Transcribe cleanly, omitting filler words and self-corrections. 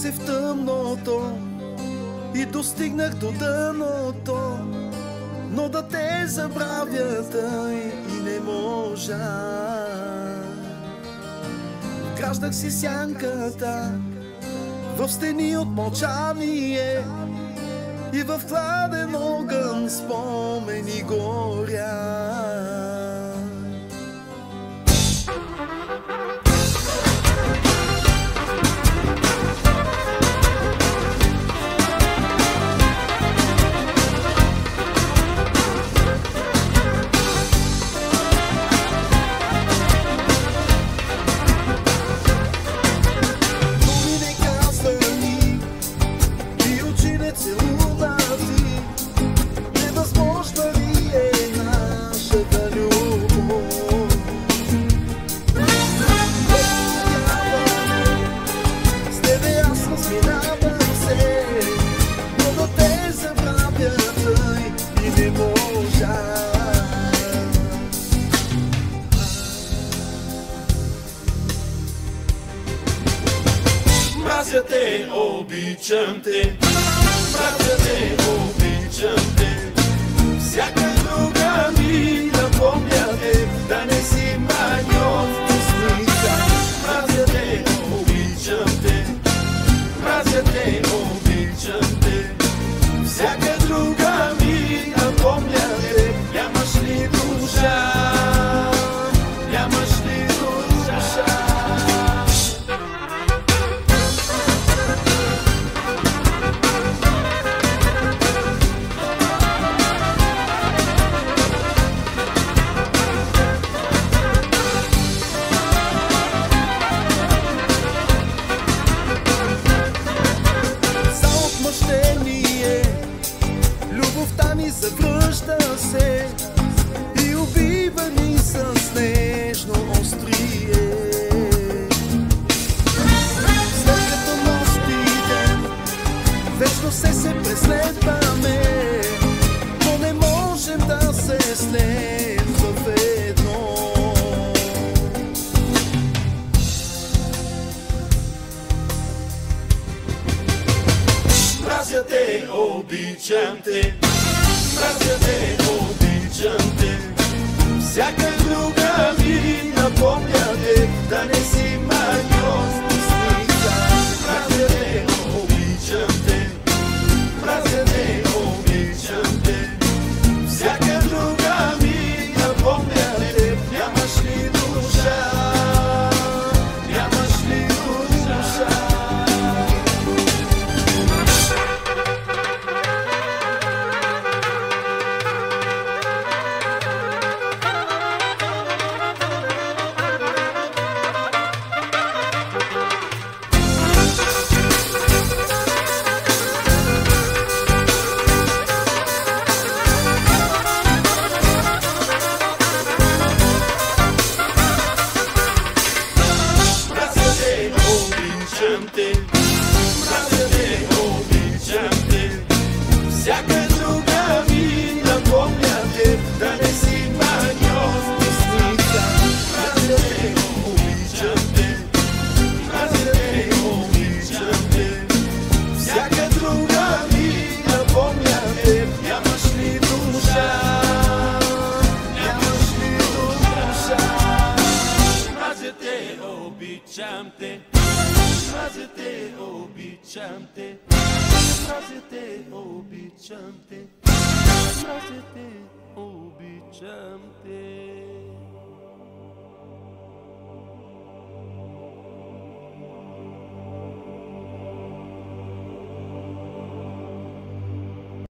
се в тъмното и достигнах до дъното, но да те забравя тъй и не можа. Граждах си сянката в стени от мълчание и в хладен огън спомени горя. Мразя те, обичам те, мразя те, обичам те. Всяка друга ми напомня те, да не си маньот пусница. Мразя те, обичам те, мразя те, обичам те. Всяка друга ми напомня те, нямаш ли душа, нямаш ли душа. Любовта ми завръща се и убива ни с нежно острие. След като нощ и ден вечно се преследваме, но не можем да се слеем в едно. Мразя те, обичам те, мразя те, обичам те. Всяка друга ми напомня те, да не си маньот пусница. Мразя те, обичам те, мразя те, обичам те. Всяка друга ми напомня те, нямаш ли душа, нямаш ли душа. Мразя те, обичам те. Всяка друга ми напомня те, да не си маньот пусница. Мразя те, обичам те, мразя те, обичам те. Всяка друга ми напомня те, нямаш ли душа, нямаш ли душа. Мразя те, обичам те, мразя те, обичам те, мразя те, обичам те, мразя те, обичам те.